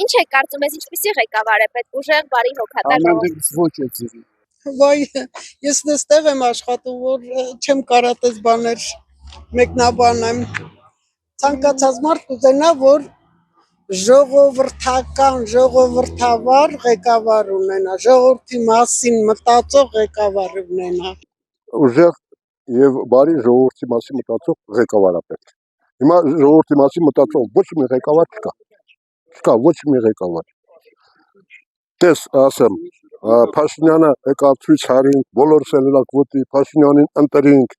Ինչ եք կարծում ես, ինչպիսի ղեկավար է պետք, ուժեղ, բարի, հոգատար ժողովրդի։ Ոչ է ձիրի։ Վայ, ես նստեղ եմ աշխատում, որ չեմ կարա տես բաներ մեկնաբանեմ։ Ցանկացած մարդ կուզենա, որ ժողովրդական, ժողովրդավար ղեկավար ունենա, ժողովրդի մասին մտածող ղեկավար ունենա։ Ուժեղ եւ բարի ժողովրդի մասին մտածող ղեկավար է պետք։ Հիմա ժողովրդի մասին մտածող ոչ մի ղեկավար չկա։ Չկա ոչ մի ղեկավար։ Տես ասեմ, Փաշինյանը եկավ ցույց արին, բոլորս էլ լակոտի Փաշինյանին ընտրինք։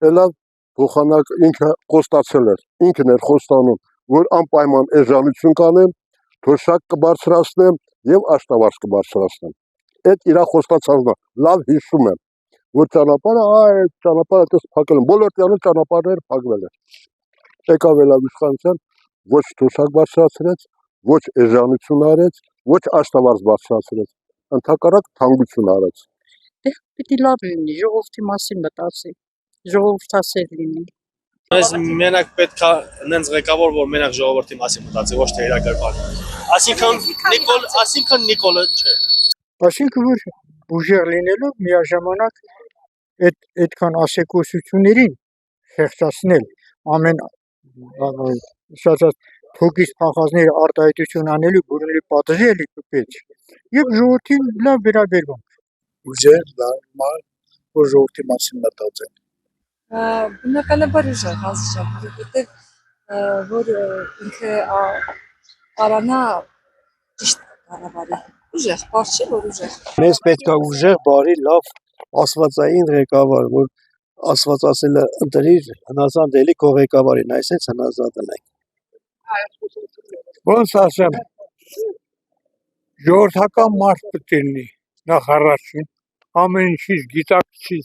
Էլա փոխանակ ինքը խոստացել էր, ինքն էր խոստանում, որ անպայման էժանություն կանեմ, թոշակ կբարձրացնեմ եւ աշտավարձ կբարձրացնեմ։ Այդ իր խոստացածն է, լավ հիշում եմ, որ ճանապարհը դες փակել են, բոլոր ճանապարհները փակվել են։ Եկավ իշխանության, ոչ թոշակ բարձրացրեց, ոչ էժանություն արեց, ոչ աշտավարձ բարձրացրեց, ընդհակառակ թանկություն արեց։ Պիտի լավ լինի, ժողովրդի մասին մտածի, ժողովրդասեր լինի։ Այս մենակ պետք է նենց ղեկավար, որ մենակ ժողովրդի մասին մտածի, ոչ թե իրակարգ։ Այսինքն Նիկոլը չէ։ Այսինքն որ ուժեղ լինելով միաժամանակ այդքան ասեկոսություններին խեղճացնել ամեն թոքից փախածների արտահայտություն անելու բուրնի պատժելի պետք եւ ժողովրդին լավ վերաբերվում Ուժեղ լավ որ ժողովրդի մասին մտածեն։ Բնականաբար ուժեղ ազգ որովհետեւ որ ինքը արանա ճիշտ կառավարի ուժեղ բարձր որ ուժեղ Մեզ պետք է ուժեղ, բարի, լավ աստվածային ղեկավար, որ աստված ասել է ընտրիր հնազանդ էլի քո ղեկավարին, այսպես հնազանդ ենք։ ոնց ասեմ ժողովրդական մարդ պետք է լինի նախ առաջին ամեն ինչից գիտակցի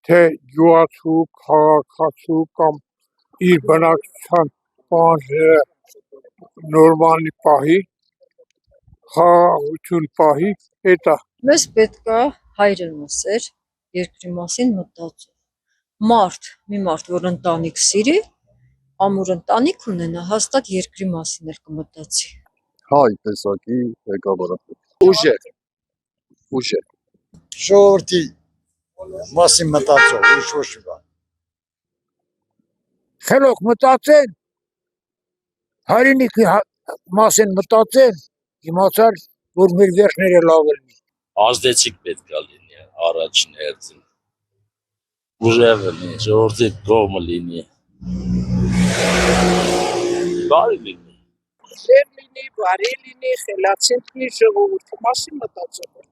թե գյուղացու, քաղաքացու կամ իր բնակչության պահանջները նորմալի պահի խաղաղություն պահի հետո մեզ պետք է հայրենասեր երկրի մասին մտածող մի մարդ որ ընտանիք սիրի ամուր ընտանիք ունենա հաստատ երկրի մասին էլ կմտածի Հայ տեսակի ղեկավարը։ Ուժեղ։ Ժողովրդի մասին մտածող, ոչ մի բան։ խելոք մտածեն հայրենիքի մասին մտածեն իմացար որ մեր վերջները լավ են Ազդեցիկ պետք է լինի առաջին հերթին։ Ուժեղ լինի, ժողովրդի կողմը լինի։ Բարի լինի։ Սեր լինի, բարի լինի, խելացի լինի, ժողովրդի մասին մտածող,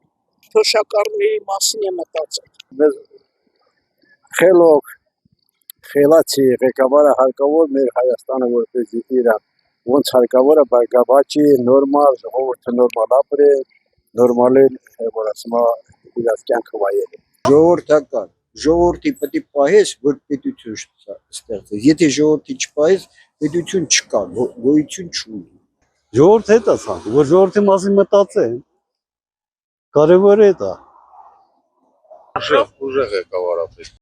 թոշակառուների մասին է մտածող։ Խելոք, խելացի ղեկավարը հարկավոր մեր Հայաստանը որպես իր ոնց հարկավոր է բարգավաճի, նորմալ ժողովուրդը նորմալ ապրի, նորմալ որ ասում իր կյանքը վայելի։ Ժողովրդական, ժողովրդի պետք է պահես, որ պետություն ստեղծես։ Եթե ժողովրդի չպահես, պետություն չկա, գոյություն չունի։ Ժողովուրդը հետ է ցանկում, որ ժողովրդի մասին մտածեն։ Կարևորը է դա։ Ուժեղ ղեկավար է պետք։